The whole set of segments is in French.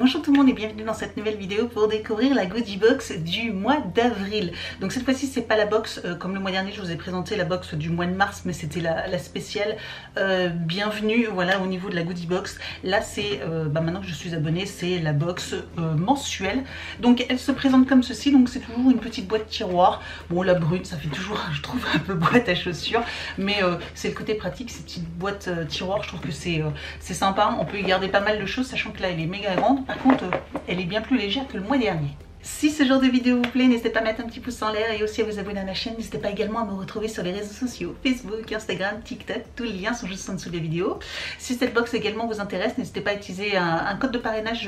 Bonjour tout le monde et bienvenue dans cette nouvelle vidéo pour découvrir la goodie box du mois d'avril. Donc cette fois-ci c'est pas la box comme le mois dernier je vous ai présenté la box du mois de mars, mais c'était la spéciale. Bienvenue voilà au niveau de la goodie box. Là c'est maintenant que je suis abonnée, c'est la box mensuelle. Donc elle se présente comme ceci, donc c'est toujours une petite boîte tiroir. Bon, la brune ça fait toujours je trouve un peu boîte à chaussures, mais c'est le côté pratique, ces petites boîtes tiroirs. Je trouve que c'est sympa, on peut y garder pas mal de choses, sachant que là elle est méga grande. Par contre, elle est bien plus légère que le mois dernier. Si ce genre de vidéo vous plaît, n'hésitez pas à mettre un petit pouce en l'air et aussi à vous abonner à ma chaîne. N'hésitez pas également à me retrouver sur les réseaux sociaux, Facebook, Instagram, TikTok. Tous les liens sont juste en dessous de la vidéo. Si cette box également vous intéresse, n'hésitez pas à utiliser un code de parrainage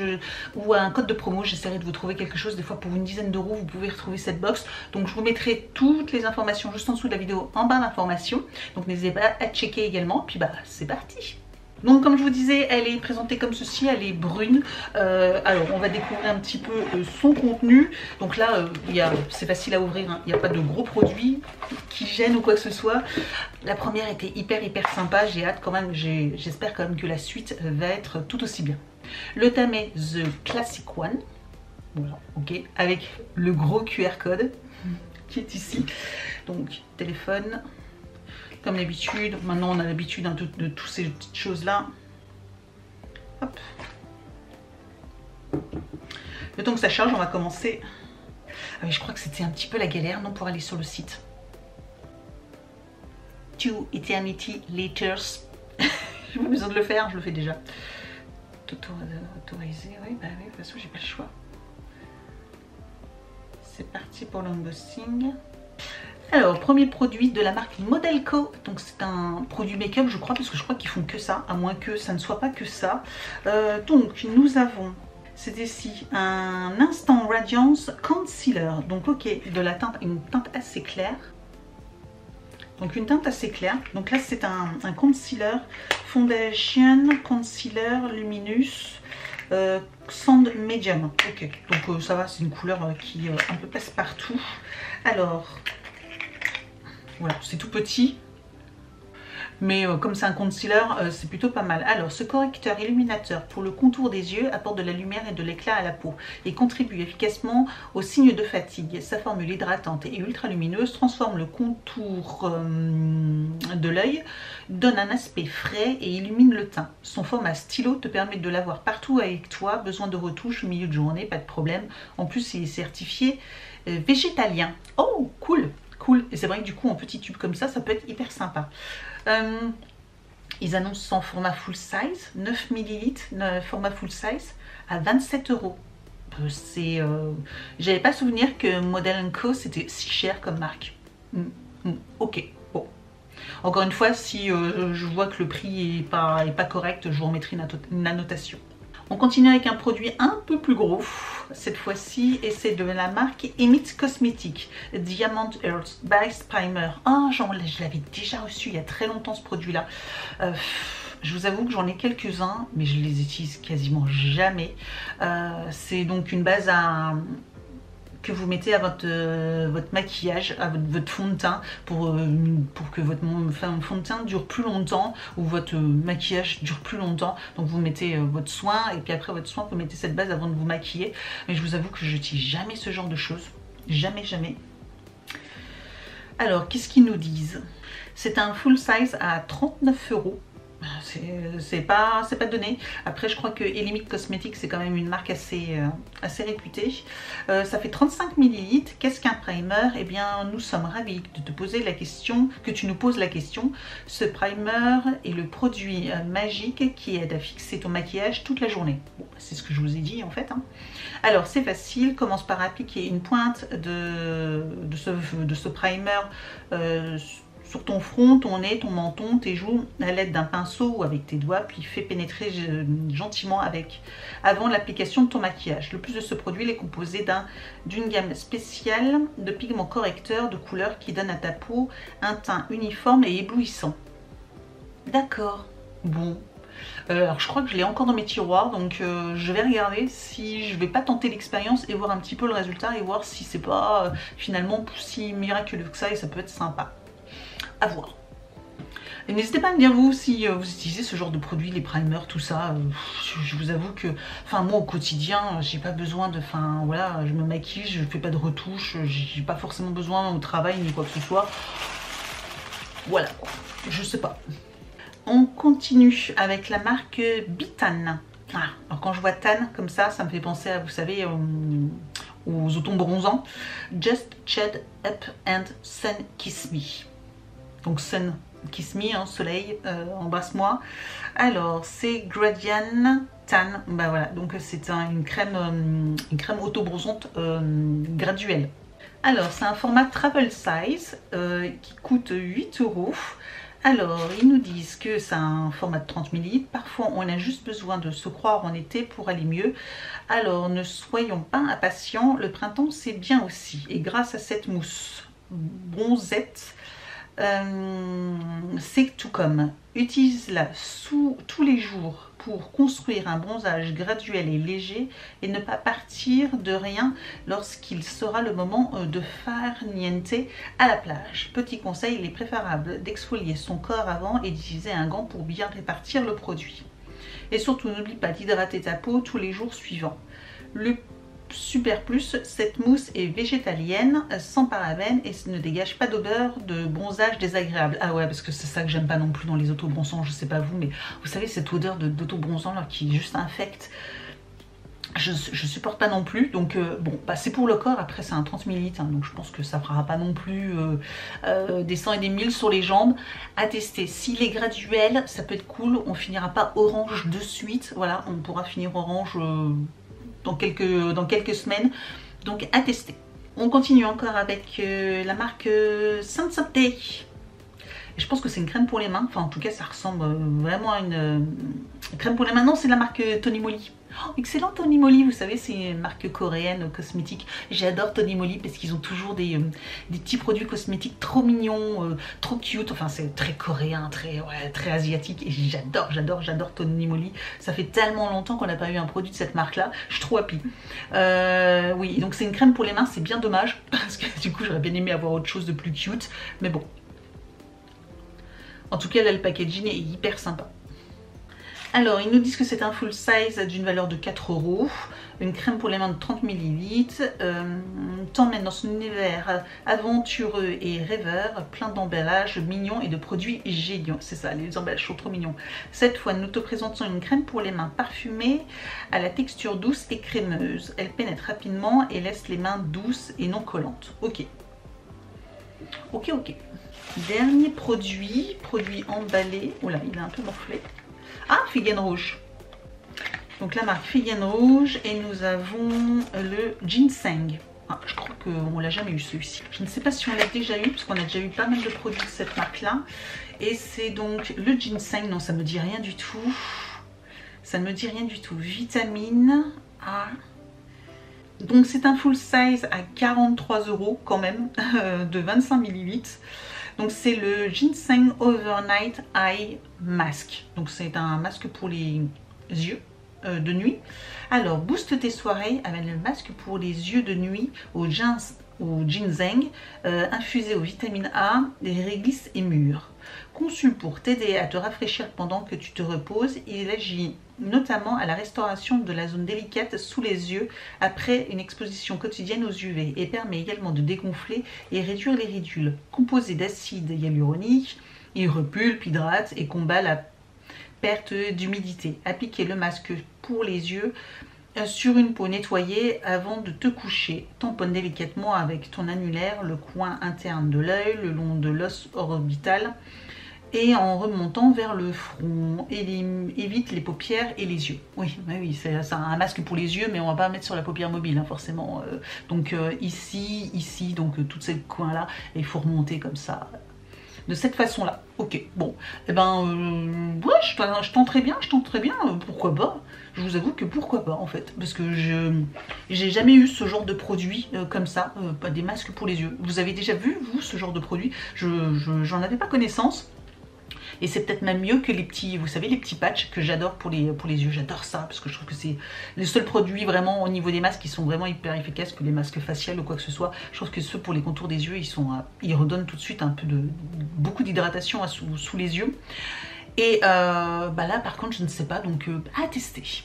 ou un code de promo. J'essaierai de vous trouver quelque chose. Des fois pour une dizaine d'euros, vous pouvez retrouver cette box. Donc je vous mettrai toutes les informations juste en dessous de la vidéo en barre d'informations. Donc n'hésitez pas à checker également. Puis c'est parti. Donc comme je vous disais, elle est présentée comme ceci, elle est brune. Alors on va découvrir un petit peu son contenu. Donc là, c'est facile à ouvrir, hein. Il n'y a pas de gros produits qui gênent ou quoi que ce soit. La première était hyper sympa, j'ai hâte quand même, j'espère quand même que la suite va être tout aussi bien. Le thème est The Classic One, voilà, ok, avec le gros QR code qui est ici. Donc téléphone. Comme d'habitude, maintenant on a l'habitude de toutes ces petites choses-là. Hop. Le temps que ça charge, on va commencer. Ah oui, je crois que c'était un petit peu la galère, non, pour aller sur le site. To Eternity Letters. J'ai pas besoin de le faire, je le fais déjà. Autoriser, oui, bah oui, de toute façon j'ai pas le choix. C'est parti pour l'unboxing. Alors, premier produit de la marque Model Co. Donc c'est un produit make-up, je crois, parce que je crois qu'ils font que ça, à moins que ça ne soit pas que ça. Donc nous avons, c'est ici, un Instant Radiance Concealer. Donc ok, de la teinte, une teinte assez claire. Donc une teinte assez claire. Donc là c'est un concealer, Foundation Concealer Luminous. Sand Medium. Ok, donc ça va, c'est une couleur qui un peu passe partout. Alors... voilà, c'est tout petit, mais comme c'est un concealer, c'est plutôt pas mal. Alors, ce correcteur illuminateur pour le contour des yeux apporte de la lumière et de l'éclat à la peau et contribue efficacement aux signes de fatigue. Sa formule hydratante et ultra lumineuse transforme le contour de l'œil, donne un aspect frais et illumine le teint. Son format stylo te permet de l'avoir partout avec toi. Besoin de retouche au milieu de journée, pas de problème. En plus, il est certifié végétalien. Oh, cool! Cool, et c'est vrai que du coup en petit tube comme ça peut être hyper sympa. Ils annoncent son format full size, 9 ml, format full size à 27 €. J'avais pas souvenir que Model Co c'était si cher comme marque. Ok, bon. Encore une fois, si je vois que le prix est pas correct, je vous remettrai une annotation. On continue avec un produit un peu plus gros cette fois-ci, et c'est de la marque Emit Cosmetics Diamond Earth Base Primer. Ah, je l'avais déjà reçu il y a très longtemps ce produit-là. Je vous avoue que j'en ai quelques-uns, mais je les utilise quasiment jamais. C'est donc une base que vous mettez à votre maquillage, à votre fond de teint pour que votre fond de teint dure plus longtemps ou votre maquillage dure plus longtemps. Donc vous mettez votre soin et puis après votre soin vous mettez cette base avant de vous maquiller. Mais je vous avoue que je n'utilise jamais ce genre de choses. Jamais. Alors qu'est-ce qu'ils nous disent? C'est un full size à 39 €. C'est pas donné. Après je crois que Emit Cosmetics c'est quand même une marque assez réputée. Ça fait 35 ml. Qu'est-ce qu'un primer? Eh bien nous sommes ravis de te poser la question, que tu nous poses la question. Ce primer est le produit magique qui aide à fixer ton maquillage toute la journée. Bon, c'est ce que je vous ai dit en fait, hein. Alors c'est facile, commence par appliquer une pointe de ce primer sur ton front, ton nez, ton menton, tes joues, à l'aide d'un pinceau ou avec tes doigts, puis fais pénétrer gentiment avant l'application de ton maquillage. Le plus de ce produit est composé d'une gamme spéciale de pigments correcteurs de couleurs qui donnent à ta peau un teint uniforme et éblouissant. D'accord, bon. Alors je crois que je l'ai encore dans mes tiroirs, donc je vais regarder si je vais pas tenter l'expérience et voir un petit peu le résultat et voir si c'est pas finalement si miraculeux que ça et ça peut être sympa. À voir. Et n'hésitez pas à me dire vous si vous utilisez ce genre de produits, les primers, tout ça. Je vous avoue que, enfin moi au quotidien, j'ai pas besoin de, enfin voilà, je me maquille, je fais pas de retouches, j'ai pas forcément besoin au travail ni quoi que ce soit. Voilà, je sais pas. On continue avec la marque Bitan. Ah, alors quand je vois Tan comme ça me fait penser à, vous savez, aux autobronzants. Just Ched Up and Sun Kiss Me. Donc Sun Kiss Me, hein, soleil, embrasse-moi. Alors c'est Gradient Tan. Bah voilà, donc c'est une crème autobronzante graduelle. Alors c'est un format travel size qui coûte 8 €. Alors, ils nous disent que c'est un format de 30 ml. Parfois, on a juste besoin de se croire en été pour aller mieux. Alors, ne soyons pas impatients. Le printemps, c'est bien aussi. Et grâce à cette mousse bronzette, c'est tout comme. Utilise-la tous les jours pour construire un bronzage graduel et léger et ne pas partir de rien lorsqu'il sera le moment de faire niente à la plage. Petit conseil, il est préférable d'exfolier son corps avant et d'utiliser un gant pour bien répartir le produit. Et surtout, n'oublie pas d'hydrater ta peau tous les jours suivants. Le super plus, cette mousse est végétalienne, sans parabènes et ne dégage pas d'odeur de bronzage désagréable. Ah ouais, parce que c'est ça que j'aime pas non plus dans les autobronzants, je sais pas vous, mais vous savez cette odeur d'autobronzant là qui juste infecte, je supporte pas non plus. Donc bon, bah, c'est pour le corps, après c'est un 30 ml, hein, donc je pense que ça fera pas non plus des 100 et des 1000 sur les jambes. À tester, s'il est graduel, ça peut être cool, on finira pas orange de suite, voilà, on pourra finir orange dans quelques semaines, donc à tester. On continue encore avec la marque Sainte Santé. Je pense que c'est une crème pour les mains, enfin en tout cas ça ressemble vraiment à une crème pour les mains. Non, c'est la marque Tony Moly. Oh, excellent Tony Moly, vous savez c'est une marque coréenne cosmétique. J'adore Tony Moly parce qu'ils ont toujours des petits produits cosmétiques trop mignons, trop cute. Enfin c'est très coréen, très asiatique et j'adore Tony Moly. Ça fait tellement longtemps qu'on n'a pas eu un produit de cette marque là, je suis trop happy. Oui, donc c'est une crème pour les mains, c'est bien dommage parce que du coup j'aurais bien aimé avoir autre chose de plus cute, mais bon. En tout cas là le packaging est hyper sympa. Alors, ils nous disent que c'est un full size d'une valeur de 4 €, une crème pour les mains de 30 ml, t'emmène dans son univers aventureux et rêveur, plein d'emballages mignons et de produits géniaux. C'est ça, les emballages sont trop mignons. Cette fois, nous te présentons une crème pour les mains parfumée à la texture douce et crémeuse. Elle pénètre rapidement et laisse les mains douces et non collantes. Ok. Dernier produit emballé. Oh là, il est un peu morflé. Ah, Figaine Rouge. Donc la marque Figaine Rouge et nous avons le ginseng. Ah, je crois qu'on l'a jamais eu celui-ci. Je ne sais pas si on l'a déjà eu parce qu'on a déjà eu pas mal de produits de cette marque là. Et c'est donc le ginseng. Non, ça me dit rien du tout. Ça ne me dit rien du tout. Vitamine A. Donc c'est un full size à 43 € quand même, de 25 ml. Donc c'est le Ginseng Overnight Eye Mask. Donc c'est un masque pour les yeux de nuit. Alors booste tes soirées avec le masque pour les yeux de nuit au ginseng infusé aux vitamines A, des réglisses et mûres. Conçu pour t'aider à te rafraîchir pendant que tu te reposes, il agit notamment à la restauration de la zone délicate sous les yeux après une exposition quotidienne aux UV et permet également de dégonfler et réduire les ridules. Composé d'acide hyaluronique, il repulpe, hydrate et combat la perte d'humidité. Appliquez le masque pour les yeux sur une peau nettoyée avant de te coucher. Tamponne délicatement avec ton annulaire le coin interne de l'œil, le long de l'os orbital et en remontant vers le front. Évite les paupières et les yeux. Oui, c'est un masque pour les yeux, mais on va pas mettre sur la paupière mobile, hein, forcément. Donc ici, donc tout ce coin-là, et il faut remonter comme ça. De cette façon-là. Ok, bon. Eh ben, ouais, je tenterai bien, pourquoi pas. Je vous avoue que pourquoi pas, en fait. Parce que j'ai jamais eu ce genre de produit comme ça, des masques pour les yeux. Vous avez déjà vu, vous, ce genre de produit? J'en avais pas connaissance. Et c'est peut-être même mieux que les petits, vous savez, les petits patchs que j'adore pour les yeux. J'adore ça parce que je trouve que c'est les seuls produits vraiment au niveau des masques qui sont vraiment hyper efficaces que les masques faciales ou quoi que ce soit. Je trouve que ceux pour les contours des yeux, ils redonnent tout de suite un peu beaucoup d'hydratation sous les yeux. Et bah là par contre je ne sais pas, donc à tester.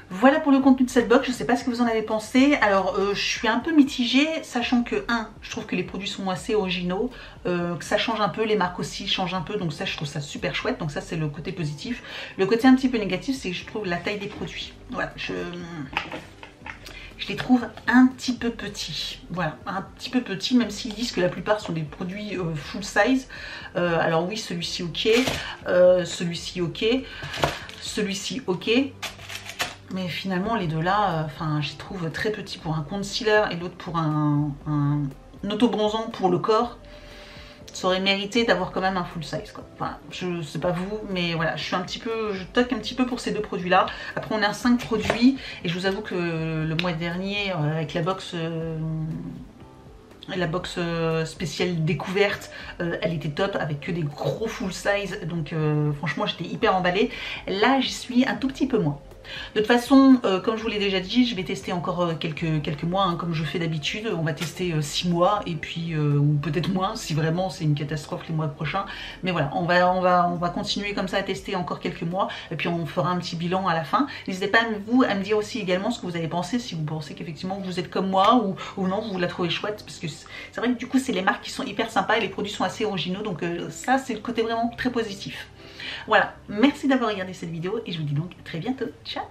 Voilà pour le contenu de cette box, je ne sais pas ce que vous en avez pensé. Alors je suis un peu mitigée, sachant que je trouve que les produits sont assez originaux, que ça change un peu, les marques aussi changent un peu, donc ça je trouve ça super chouette, donc ça c'est le côté positif. Le côté un petit peu négatif, c'est que je trouve la taille des produits. Voilà, je les trouve un petit peu petits, voilà, un petit peu petits, même s'ils disent que la plupart sont des produits full size. Alors oui, celui-ci ok, celui-ci ok, celui-ci ok. Mais finalement les deux là, enfin je les trouve très petits pour un concealer et l'autre pour un auto-bronzant pour le corps. Ça aurait mérité d'avoir quand même un full size quoi. Enfin, je sais pas vous, mais voilà, je toque un petit peu pour ces deux produits là. Après on a 5 produits et je vous avoue que le mois dernier avec la box spéciale découverte, elle était top avec que des gros full size, donc franchement j'étais hyper emballée. Là j'y suis un tout petit peu moins. De toute façon, comme je vous l'ai déjà dit, je vais tester encore quelques mois, hein, comme je fais d'habitude. On va tester 6 mois et puis ou peut-être moins si vraiment c'est une catastrophe les mois prochains. Mais voilà, on va continuer comme ça à tester encore quelques mois et puis on fera un petit bilan à la fin. N'hésitez pas à me dire aussi également ce que vous avez pensé, si vous pensez qu'effectivement vous êtes comme moi ou non, vous la trouvez chouette, parce que c'est vrai que du coup c'est les marques qui sont hyper sympas et les produits sont assez originaux, donc ça c'est le côté vraiment très positif. Voilà, merci d'avoir regardé cette vidéo et je vous dis donc à très bientôt. Ciao!